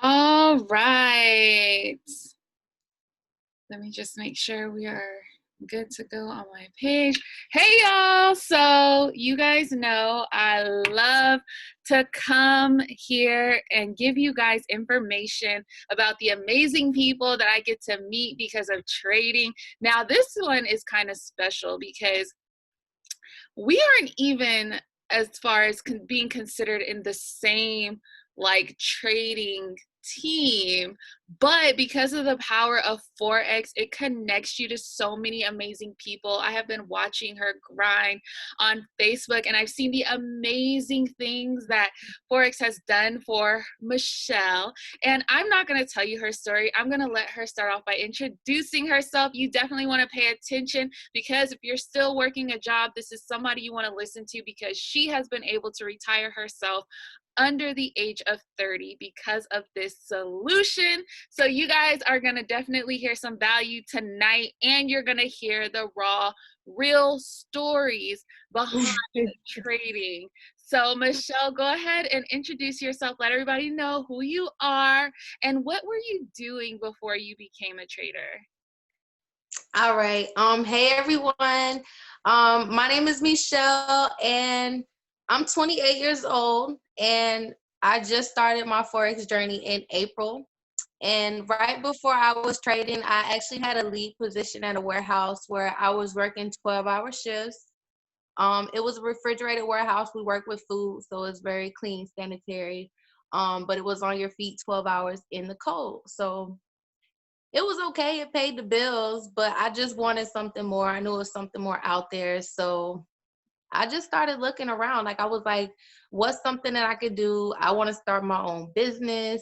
All right. Let me just make sure we are good to go on my page. Hey, y'all. So, you guys know I love to come here and give you guys information about the amazing people that I get to meet because of trading. Now, this one is kind of special because we aren't even as far as being considered in the same like trading team, but because of the power of forex, it connects you to so many amazing people. I have been watching her grind on Facebook, and I've seen the amazing things that forex has done for Mechelle. And I'm not going to tell you her story. I'm going to let her start off by introducing herself. You definitely want to pay attention, because if you're still working a job, this is somebody you want to listen to, because she has been able to retire herself under the age of 30 because of this solution. So you guys are going to definitely hear some value tonight, and you're going to hear the raw, real stories behind trading. So Mechelle, go ahead and introduce yourself. Let everybody know who you are and what were you doing before you became a trader? All right. Hey everyone. My name is Mechelle and I'm 28 years old and I just started my Forex journey in April. And right before I was trading, I actually had a lead position at a warehouse where I was working 12-hour shifts. It was a refrigerated warehouse. We work with food, so it's very clean, sanitary. But it was on your feet 12 hours in the cold. So it was okay. It paid the bills, but I just wanted something more. I knew it was something more out there. So I just started looking around. Like I was like, what's something that I could do? I want to start my own business.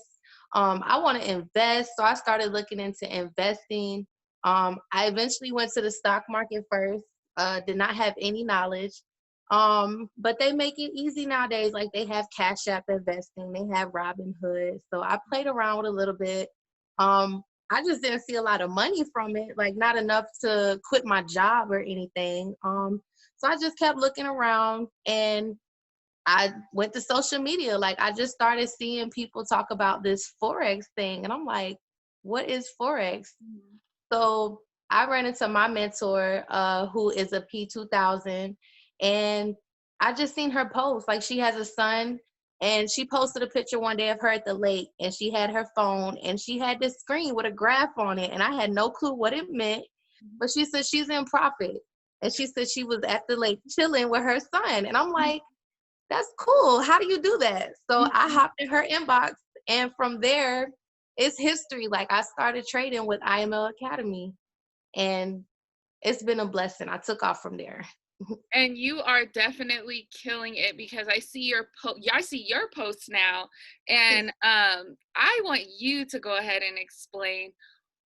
I want to invest. So I started looking into investing. I eventually went to the stock market first. Did not have any knowledge. But they make it easy nowadays. Like they have Cash App investing, they have Robinhood. So I played around with a little bit. Um, I just didn't see a lot of money from it, like not enough to quit my job or anything. So I just kept looking around and I went to social media. Like I just started seeing people talk about this Forex thing. And I'm like, what is Forex? Mhm. So I ran into my mentor, who is a P2000, and I just seen her post. Like she has a son, and she posted a picture one day of her at the lake, and she had her phone, and she had this screen with a graph on it, and I had no clue what it meant. But she said she's in profit, and she said she was at the lake chilling with her son, and I'm like, that's cool. How do you do that? So I Mhm. hopped in her inbox, and from there, it's history. Like I started trading with IML Academy, and it's been a blessing. I took off from there. And you are definitely killing it, because I see your I see your posts now, and I want you to go ahead and explain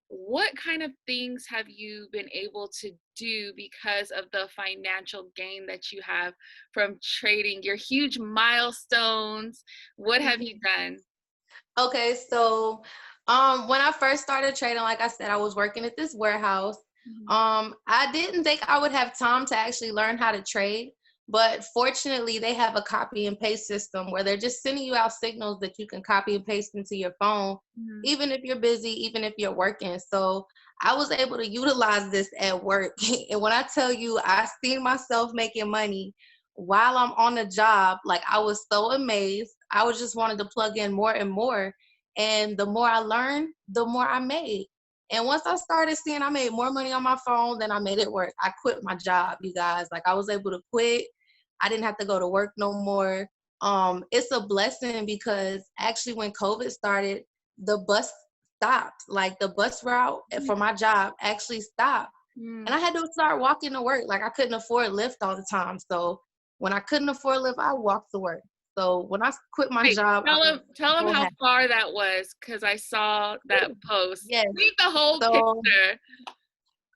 what kind of things have you been able to do because of the financial gain that you have from trading, your huge milestones. What have you done? Okay, so when I first started trading, like I said, I was working at this warehouse. Mhm. I didn't think I would have time to actually learn how to trade, but fortunately, they have a copy and paste system where they're just sending you out signals that you can copy and paste into your phone, Mhm. even if you're busy, even if you're working. So I was able to utilize this at work. And when I tell you, I seen myself making money while I'm on the job, like I was so amazed. I was just wanted to plug in more and more. And the more I learned, the more I made. And once I started seeing I made more money on my phone than I made at work, I quit my job, you guys. Like I was able to quit. I didn't have to go to work no more. It's a blessing because actually when COVID started, the bus stopped. Like the bus route for my job actually stopped. And I Mhm. had to start walking to work. Like I couldn't afford Lyft all the time. So when I couldn't afford Lyft, I walked to work. So when I quit my Wait, job, I was tell him so how happy. far that was, because I saw that post. Yes. Read the whole So picture.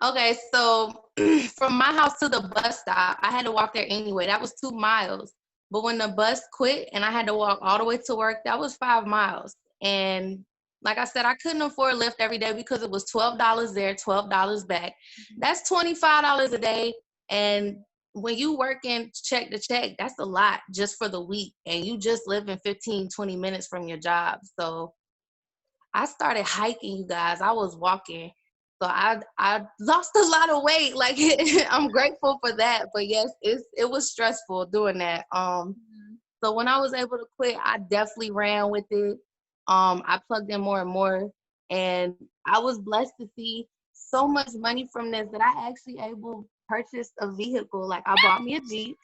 okay, so from my house to the bus stop, I had to walk there anyway. That was 2 miles. But when the bus quit and I had to walk all the way to work, that was 5 miles. And like I said, I couldn't afford Lyft every day because it was $12 there, $12 back. That's $25 a day. And when you working check to check, that's a lot just for the week. And you just live in 15, 20 minutes from your job. So I started hiking, you guys. I was walking. So I lost a lot of weight. Like I'm grateful for that. But yes, it was stressful doing that. Mhm. So when I was able to quit, I definitely ran with it. I plugged in more and more, and I was blessed to see so much money from this that I actually able to purchase a vehicle. Like I bought me a Jeep.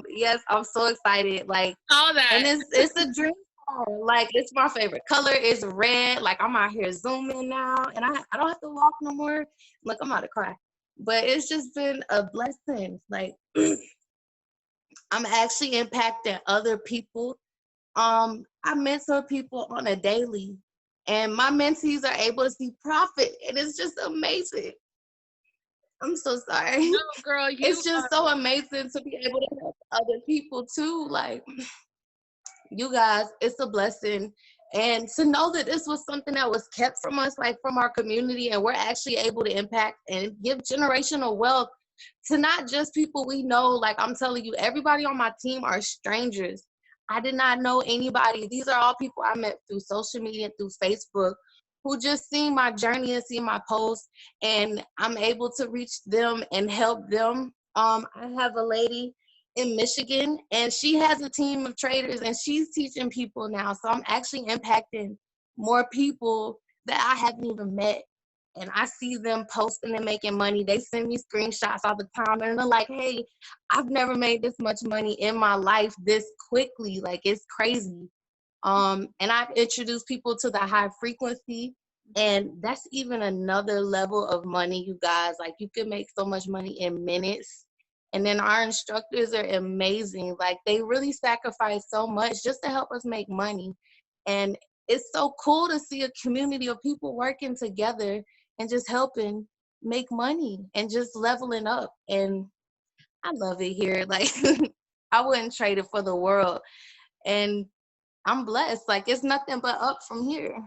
Yes, I'm so excited. Like, All and that. it's a dream car. Like, it's my favorite color. It's red. Like, I'm out here zooming now, and I don't have to walk no more. Look, I'm about to cry. But it's just been a blessing. Like, I'm actually impacting other people. I mentor people on a daily, and my mentees are able to see profit, and it's just amazing. I'm so sorry. No, girl, you It's just so amazing to be able to help other people too. Like, you guys, it's a blessing. And to know that this was something that was kept from us, like from our community, and we're actually able to impact and give generational wealth to not just people we know. Like I'm telling you, everybody on my team are strangers. I did not know anybody. These are all people I met through social media, through Facebook, who just seen my journey and see my posts, and I'm able to reach them and help them. I have a lady in Michigan, and she has a team of traders, and she's teaching people now. So I'm actually impacting more people that I haven't even met. And I see them posting and making money. They send me screenshots all the time, and they're like, hey, I've never made this much money in my life this quickly. Like, it's crazy. And I've introduced people to the high frequency, and that's even another level of money, you guys. Like, you can make so much money in minutes. And then our instructors are amazing. Like, they really sacrifice so much just to help us make money. And it's so cool to see a community of people working together and just helping make money and just leveling up. And I love it here. Like, I wouldn't trade it for the world. And I'm blessed. Like, it's nothing but up from here.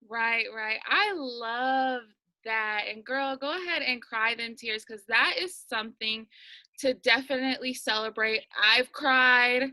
right, right. I love that. And girl, go ahead and cry them tears because that is something to definitely celebrate. I've cried.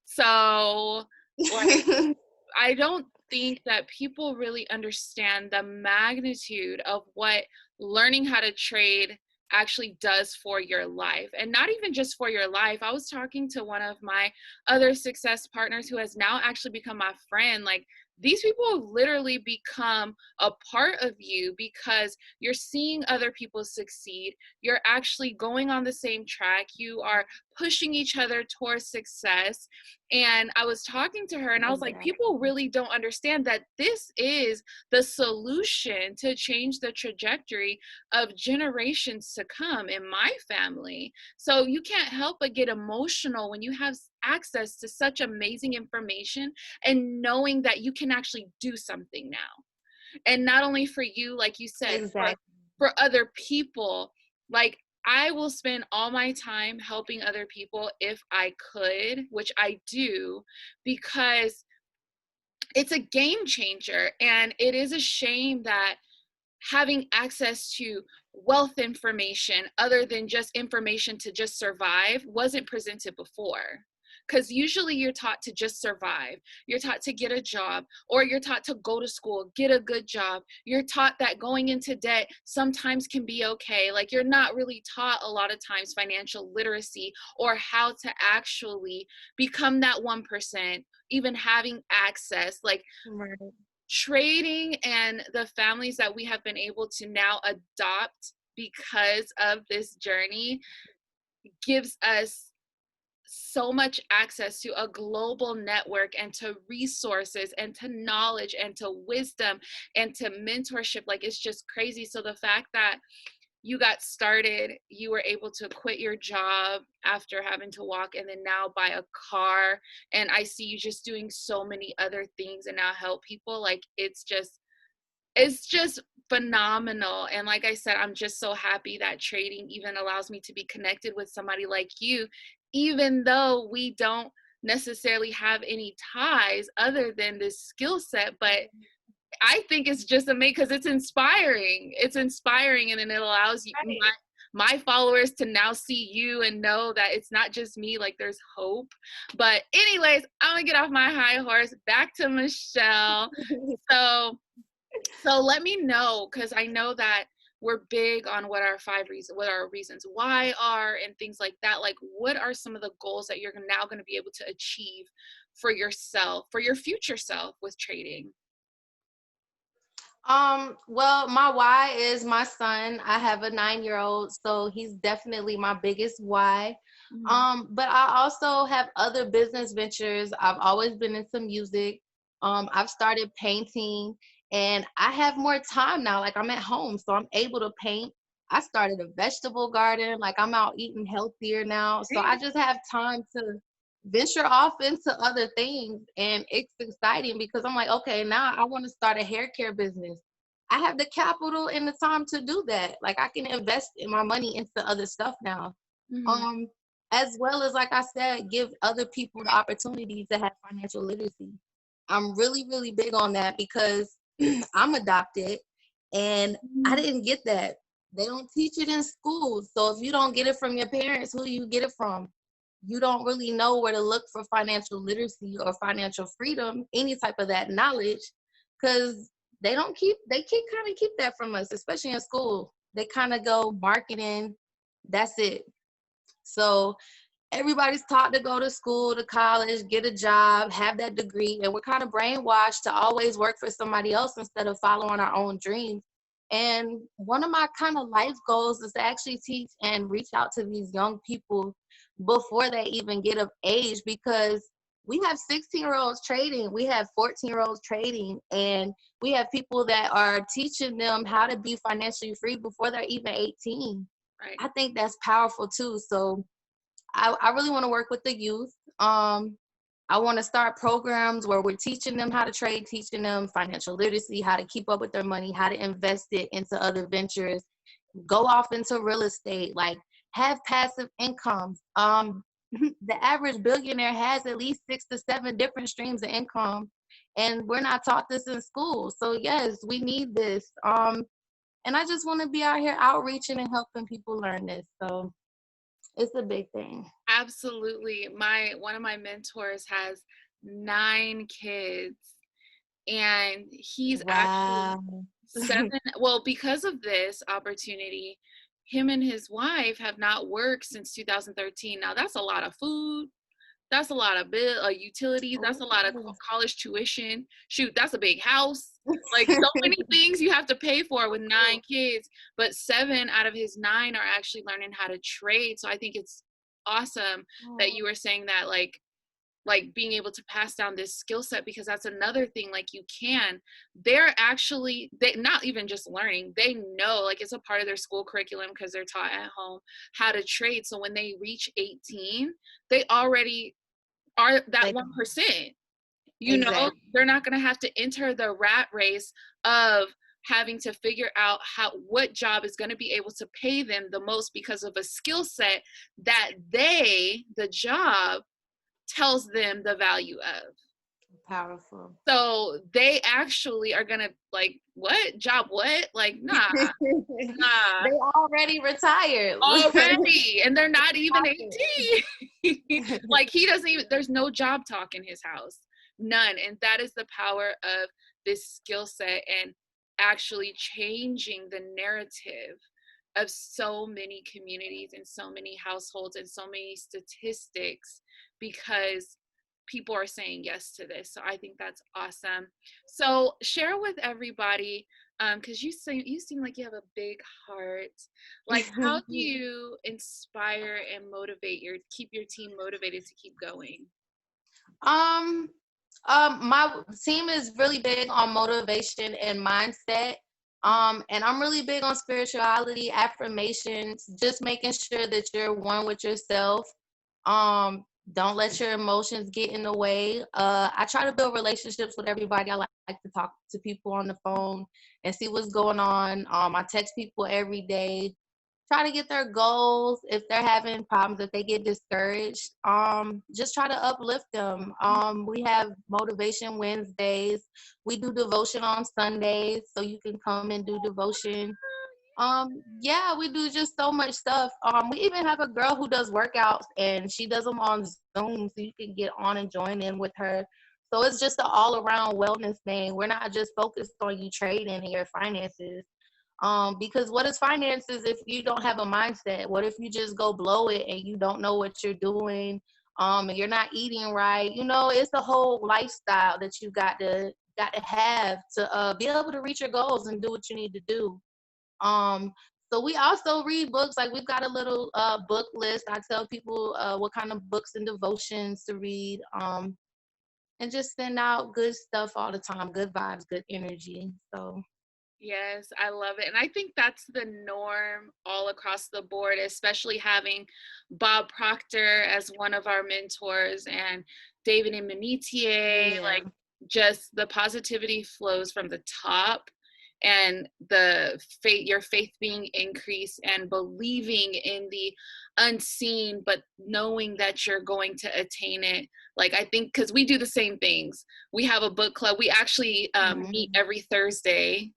So, like, I don't think that people really understand the magnitude of what learning how to trade actually does for your life. And not even just for your life. I was talking to one of my other success partners who has now actually become my friend. Like, these people literally become a part of you because you're seeing other people succeed. You're actually going on the same track. You are pushing each other towards success. And I was talking to her and I was like, Exactly. people really don't understand that this is the solution to change the trajectory of generations to come in my family. So you can't help but get emotional when you have access to such amazing information and knowing that you can actually do something now. And not only for you, like you said, Exactly. for other people. Like, I will spend all my time helping other people if I could, which I do, because it's a game changer. And it is a shame that having access to wealth information other than just information to just survive wasn't presented before. Because usually you're taught to just survive. You're taught to get a job, or you're taught to go to school, get a good job. You're taught that going into debt sometimes can be okay. Like, you're not really taught a lot of times financial literacy or how to actually become that 1%, even having access. Like, Right. trading and the families that we have been able to now adopt because of this journey gives us so much access to a global network and to resources and to knowledge and to wisdom and to mentorship. Like, it's just crazy. So the fact that you got started, you were able to quit your job after having to walk and then now buy a car, and I see you just doing so many other things and now help people. Like, it's just phenomenal. And like I said, I'm just so happy that trading even allows me to be connected with somebody like you, even though we don't necessarily have any ties other than this skill set. But I think it's just amazing because it's inspiring. It's inspiring, and then it allows you, my followers to now see you and know that it's not just me, like there's hope. But anyways, I'm gonna get off my high horse, back to Mechelle. So let me know, because I know that we're big on what our what our reasons why are and things like that. Like, what are some of the goals that you're now going to be able to achieve for yourself, for your future self with trading? Well, my why is my son. I have a 9-year-old, so he's definitely my biggest why. Mhm. But I also have other business ventures. I've always been into music. I've started painting and I have more time now. Like I'm at home, so I'm able to paint. I started a vegetable garden. Like I'm out eating healthier now. So I just have time to venture off into other things, and it's exciting because I'm like, okay, now I want to start a hair care business. I have the capital and the time to do that. Like I can invest in my money into other stuff now. Mhm. um as well as, like I said, give other people the opportunity to have financial literacy. I'm really, really big on that because I'm adopted and I Mhm. didn't get that. They don't teach it in school. So if you don't get it from your parents, who do you get it from? You don't really know where to look for financial literacy or financial freedom, any type of that knowledge, because they keep kind of keep that from us, especially in school. They kind of go marketing, that's it. So everybody's taught to go to school, to college, get a job, have that degree, and we're kind of brainwashed to always work for somebody else instead of following our own dreams. And one of my kind of life goals is to actually teach and reach out to these young people before they even get of age, because we have 16-year-olds trading, we have 14-year-olds trading, and we have people that are teaching them how to be financially free before they're even 18. Right. I think that's powerful too. So I really want to work with the youth. I want to start programs where we're teaching them how to trade, teaching them financial literacy, how to keep up with their money, how to invest it into other ventures, go off into real estate, like have passive incomes. The average billionaire has at least 6 to 7 different streams of income, and we're not taught this in school. So yes, we need this. And I just want to be out here outreaching and helping people learn this. So it's a big thing. Absolutely. My one of my mentors has 9 kids, and he's actually Wow. 7. Well, because of this opportunity, him and his wife have not worked since 2013. Now that's a lot of food. That's a lot of utilities. That's a lot of Ooh. college tuition. Shoot, that's a big house. Like so many things you have to pay for with 9 kids. But 7 out of his 9 are actually learning how to trade. So I think it's awesome that you were saying that, like being able to pass down this skill set, because that's another thing. Like they're actually, they not even just learning, they know, like it's a part of their school curriculum because they're taught at home how to trade. So when they reach 18, they already are that They 1%. exactly. They're not going to have to enter the rat race of having to figure out what job is going to be able to pay them the most because of a skill set that the job tells them the value of. Powerful. So they actually are gonna, like, what job, what, like, nah, nah, They already retired. already, and they're not even Pocket. 18. Like, he doesn't even, there's no job talk in his house, none. And that is the power of this skill set, and actually changing the narrative of so many communities and so many households and so many statistics, because people are saying yes to this. So I think that's awesome. So share with everybody, because you seem like you have a big heart. Like, how do you inspire and keep your team motivated to keep going? um, my team is really big on motivation and mindset. And I'm really big on spirituality, affirmations, just making sure that you're one with yourself. Don't let your emotions get in the way. I try to build relationships with everybody. I like to talk to people on the phone and see what's going on. I text people every day, try to get their goals. If they're having problems, if they get discouraged, just try to uplift them. We have motivation Wednesdays. We do devotion on Sundays, so you can come and do devotion. Yeah, we do just so much stuff. We even have a girl who does workouts and she does them on Zoom, so you can get on and join in with her. So it's just an all around wellness thing. We're not just focused on you trading and your finances. Because what is finances if you don't have a mindset? What if you just go blow it and you don't know what you're doing? And you're not eating right. You know, it's the whole lifestyle that you got to have to be able to reach your goals and do what you need to do. Um, so we also read books. Like we've got a little book list. I tell people what kind of books and devotions to read. And just send out good stuff all the time, good vibes, good energy. So Yes, I love it. And I think that's the norm all across the board, especially having Bob Proctor as one of our mentors and David and Manitier. yeah. Like, just the positivity flows from the top, and the faith, your faith being increased, and believing in the unseen, but knowing that you're going to attain it. Like, I think because we do the same things. We have a book club. We actually meet Mhm. every Thursday.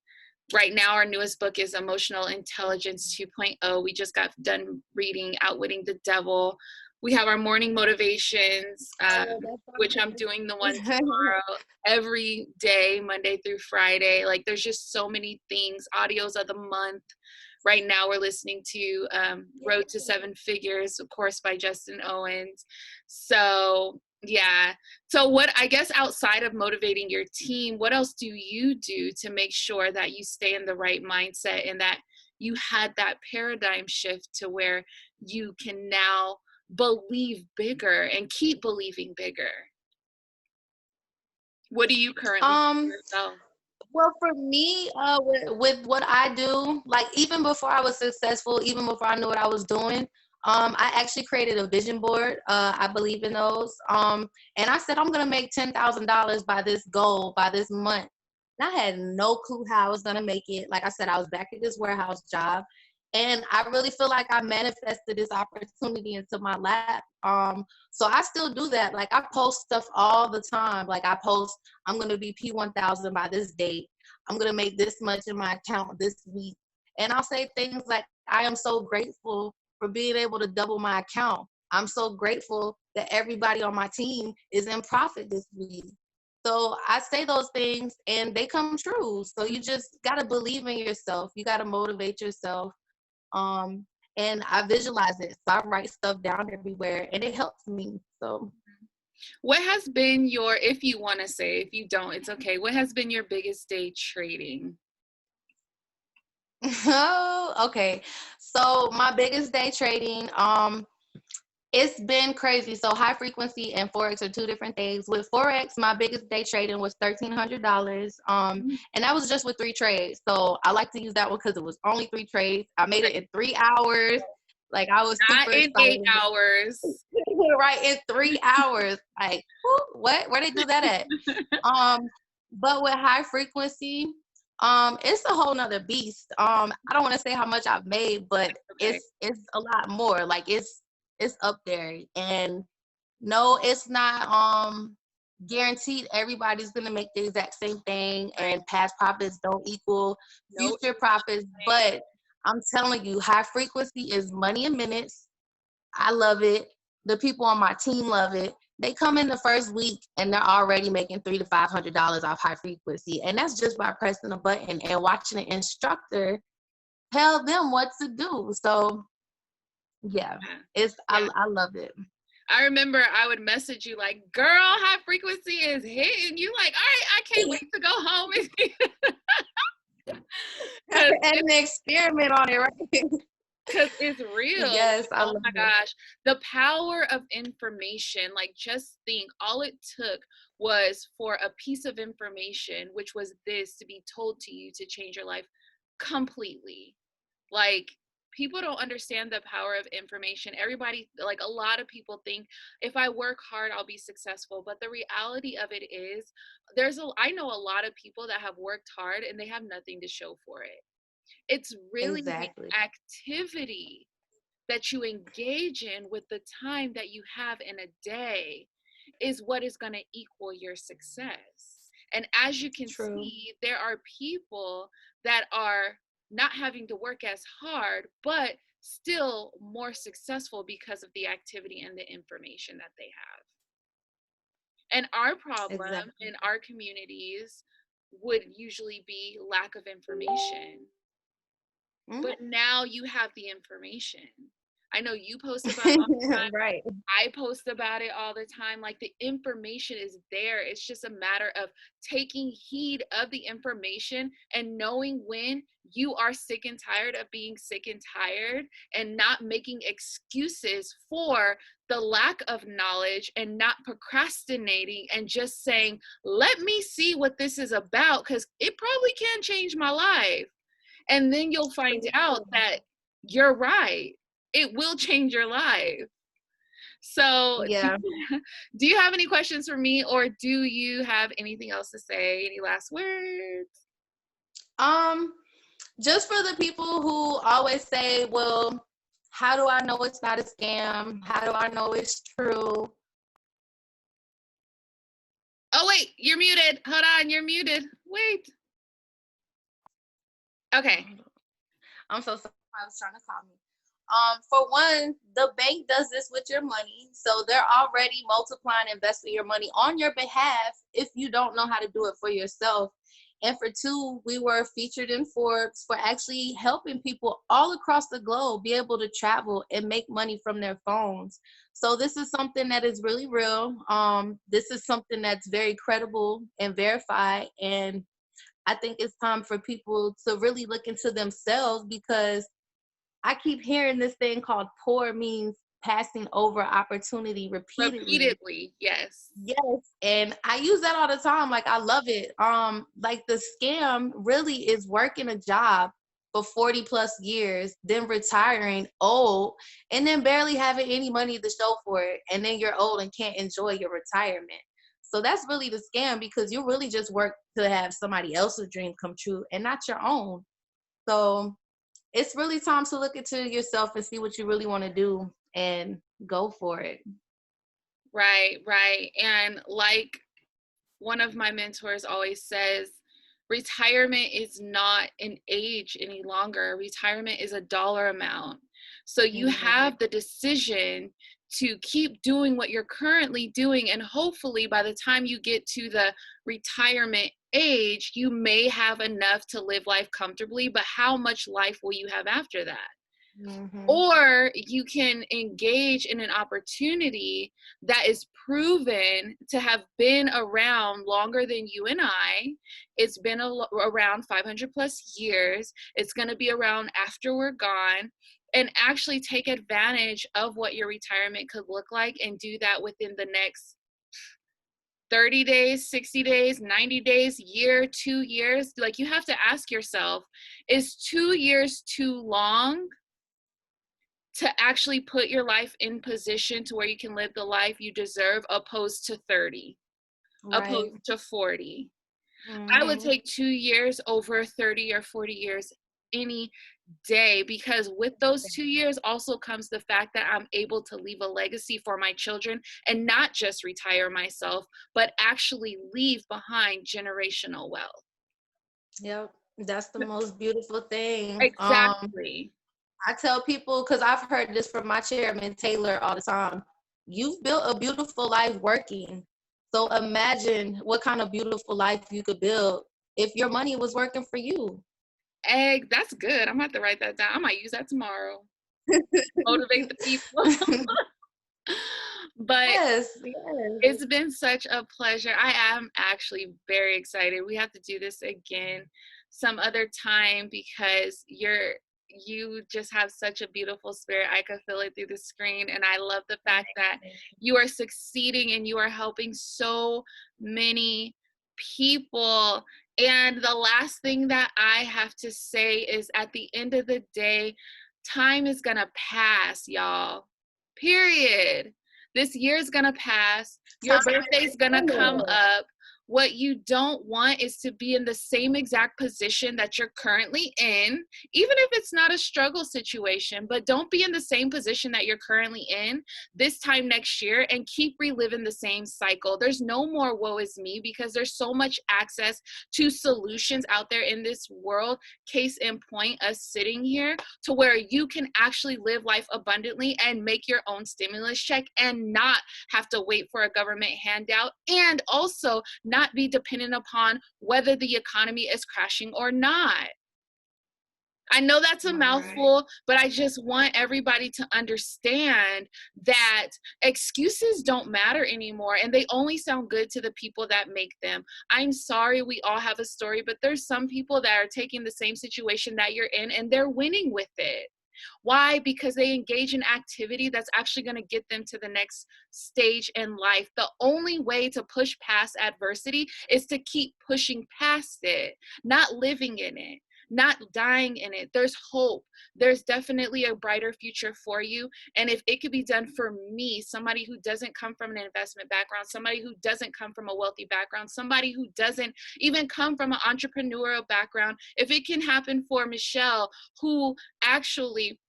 Right now, our newest book is Emotional Intelligence 2.0. We just got done reading Outwitting the Devil. We have our morning motivations, Oh, that's which I'm doing the one awesome. tomorrow, every day, Monday through Friday. Like, there's just so many things. Audios of the month. Right now, we're listening to Road to Seven Figures, of course, by Justin Owens. So, yeah. So what, I guess, outside of motivating your team, what else do you do to make sure that you stay in the right mindset and that you had that paradigm shift to where you can now believe bigger and keep believing bigger? What do you currently do for um yourself? Well, for me, with what I do, like even before I was successful, even before I knew what I was doing, I actually created a vision board. I believe in those. And I said I'm gonna make $10,000 by this goal by this month. And I had no clue how I was gonna make it. Like I said, I was back at this warehouse job, and I really feel like I manifested this opportunity into my lap. So I still do that. Like I post stuff all the time. Like I post I'm going to be P1000 by this date. I'm going to make this much in my account this week. And I'll say things like, I am so grateful for being able to double my account. I'm so grateful that everybody on my team is in profit this week. So I say those things and they come true. So you just got to believe in yourself. You got to motivate yourself. Um, and I visualize it. So I write stuff down everywhere and it helps me. So What has been your, if you want to say, if you don't, it's okay. What has been your biggest day trading? oh, okay. So my biggest day trading, it's been crazy. So high frequency and forex are two different things. With forex, my biggest day trading was $1,300. And that was just with 3 trades. So I like to use that one because it was only 3 trades. I made it in 3 hours. Like I was Not super in 8 excited. hours. Right in 3 hours. Like what? Where they do that at? Um, but with high frequency, it's a whole nother beast. I don't want to say how much I've made, but Okay. it's a lot more. Like it's up there. And no, it's not guaranteed everybody's gonna make the exact same thing, Right. and past profits don't equal No, future profits. But I'm telling you, high frequency is money in minutes. I love it. The people on my team love it. They come in the first week and they're already making $300 to $500 off high frequency, and that's just by pressing a button and watching an instructor tell them what to do. So yeah, it's yeah. I love it. I remember I would message you like, girl, high frequency is hitting. You like, all right, I can't wait to go home. Because And an experiment on it, right? because it's real. Yes, Like, I oh love my it. gosh, the power of information. Like, just think, all it took was for a piece of information, which was this, to be told to you to change your life completely. Like, people don't understand the power of information. Everybody, like, a lot of people think if I work hard, I'll be successful. But the reality of it is, I know a lot of people that have worked hard and they have nothing to show for it. It's really the Exactly. activity that you engage in with the time that you have in a day is what is going to equal your success. And as you can True. see, there are people that are not having to work as hard, but still more successful because of the activity and the information that they have. And our problem Exactly. in our communities would usually be lack of information. Mhm. But now you have the information. I know you post about it all the time. Right. I post about it all the time. Like, the information is there. It's just a matter of taking heed of the information and knowing when you are sick and tired of being sick and tired, and not making excuses for the lack of knowledge, and not procrastinating and just saying, let me see what this is about, because it probably can change my life. And then you'll find out that you're right. It will change your life. So, Yeah. do you have any questions for me, or do you have anything else to say? Any last words? Um, just for the people who always say, well, how do I know it's not a scam? How do I know it's true? Oh, wait, you're muted. Hold on, you're muted. Wait. Okay. I'm so sorry. I was trying to call me. For one, the bank does this with your money. So they're already multiplying, investing your money on your behalf if you don't know how to do it for yourself. And for two, we were featured in Forbes for actually helping people all across the globe be able to travel and make money from their phones. So this is something that is really real. This is something that's very credible and verified. And I think it's time for people to really look into themselves, because I keep hearing this thing called poor means passing over opportunity repeatedly. Repeatedly, yes. Yes, and I use that all the time. Like, I love it. Like, the scam really is working a job for 40 plus years, then retiring old, and then barely having any money to show for it. And then you're old and can't enjoy your retirement. So that's really the scam, because you really just work to have somebody else's dream come true and not your own. So it's really time to look into yourself and see what you really want to do and go for it. Right, right. And like one of my mentors always says, retirement is not an age any longer. Retirement is a dollar amount. So you Mhm. have the decision to keep doing what you're currently doing. And hopefully, by the time you get to the retirement age, you may have enough to live life comfortably. But how much life will you have after that? Mhm. Or you can engage in an opportunity that is proven to have been around longer than you and I. It's been around 500 plus years. It's going to be around after we're gone. And actually take advantage of what your retirement could look like, and do that within the next 30 days, 60 days, 90 days, year, 2 years. Like, you have to ask yourself, is 2 years too long to actually put your life in position to where you can live the life you deserve, opposed to 30, Right. opposed to 40? I would Mhm. take 2 years over 30 or 40 years any day, because with those 2 years also comes the fact that I'm able to leave a legacy for my children, and not just retire myself, but actually leave behind generational wealth. Yep. That's the most beautiful thing. Exactly. I tell people, because I've heard this from my chairman, Taylor, all the time. You've built a beautiful life working. So imagine what kind of beautiful life you could build if your money was working for you. Egg, that's good. I'm gonna have to write that down. I might use that tomorrow. Motivate the people. But Yes, yes. it's been such a pleasure. I am actually very excited. We have to do this again some other time, because you just have such a beautiful spirit. I can feel it through the screen, and I love the fact that you are succeeding and you are helping so many people. And the last thing that I have to say is, at the end of the day, time is going to pass, y'all. Period. This year is going to pass. Your birthday's going to come up. What you don't want is to be in the same exact position that you're currently in, even if it's not a struggle situation, but don't be in the same position that you're currently in this time next year and keep reliving the same cycle. There's no more woe is me because there's so much access to solutions out there in this world. Case in point, us sitting here to where you can actually live life abundantly and make your own stimulus check and not have to wait for a government handout, and also not be dependent upon whether the economy is crashing or not. I know that's a Right. mouthful, but I just want everybody to understand that excuses don't matter anymore and they only sound good to the people that make them. I'm sorry, we all have a story, but there's some people that are taking the same situation that you're in and they're winning with it. Why? Because they engage in activity that's actually going to get them to the next stage in life. The only way to push past adversity is to keep pushing past it, not living in it, not dying in it. There's hope. There's definitely a brighter future for you. And if it could be done for me, somebody who doesn't come from an investment background, somebody who doesn't come from a wealthy background, somebody who doesn't even come from an entrepreneurial background, if it can happen for Mechelle, who actually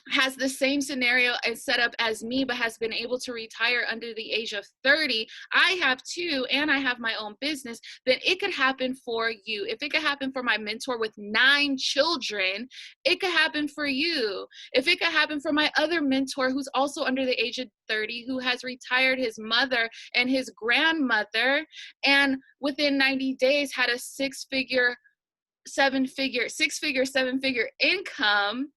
has the same scenario and setup as me, but has been able to retire under the age of 30, I have too, and I have my own business, then it could happen for you. If it could happen for my mentor with 9 children, it could happen for you. If it could happen for my other mentor who's also under the age of 30, who has retired his mother and his grandmother, and within 90 days had a six-figure, seven-figure income,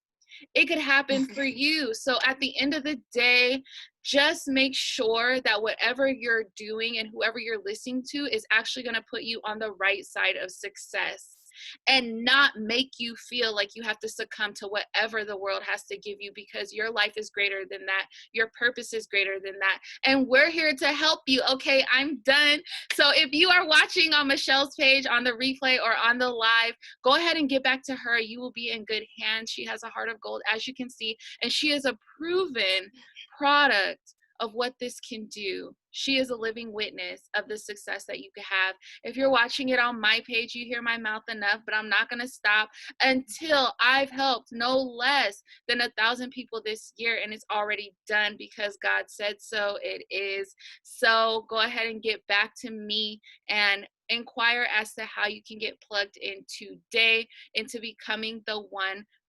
it could happen for you. So at the end of the day, just make sure that whatever you're doing and whoever you're listening to is actually going to put you on the right side of success and not make you feel like you have to succumb to whatever the world has to give you, because your life is greater than that. Your purpose is greater than that. And we're here to help you. Okay, I'm done. So if you are watching on Mechelle's page, on the replay or on the live, go ahead and get back to her. You will be in good hands. She has a heart of gold, as you can see, and she is a proven product of what this can do. She is a living witness of the success that you can have. If you're watching it on my page, you hear my mouth enough, but I'm not going to stop until I've helped no less than 1,000 people this year, and it's already done because God said so. It is. So go ahead and get back to me and inquire as to how you can get plugged in today into becoming the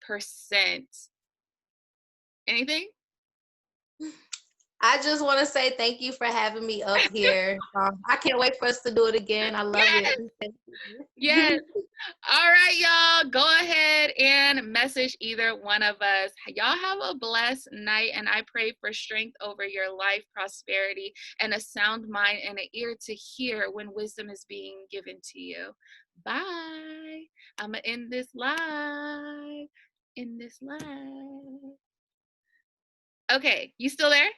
1%. Anything? I just want to say thank you for having me up here. I can't wait for us to do it again. I love Yes, it. yes. All right, y'all. Go ahead and message either one of us. Y'all have a blessed night, and I pray for strength over your life, prosperity, and a sound mind and an ear to hear when wisdom is being given to you. Bye. I'm going to end this live. End this live. Okay, you still there?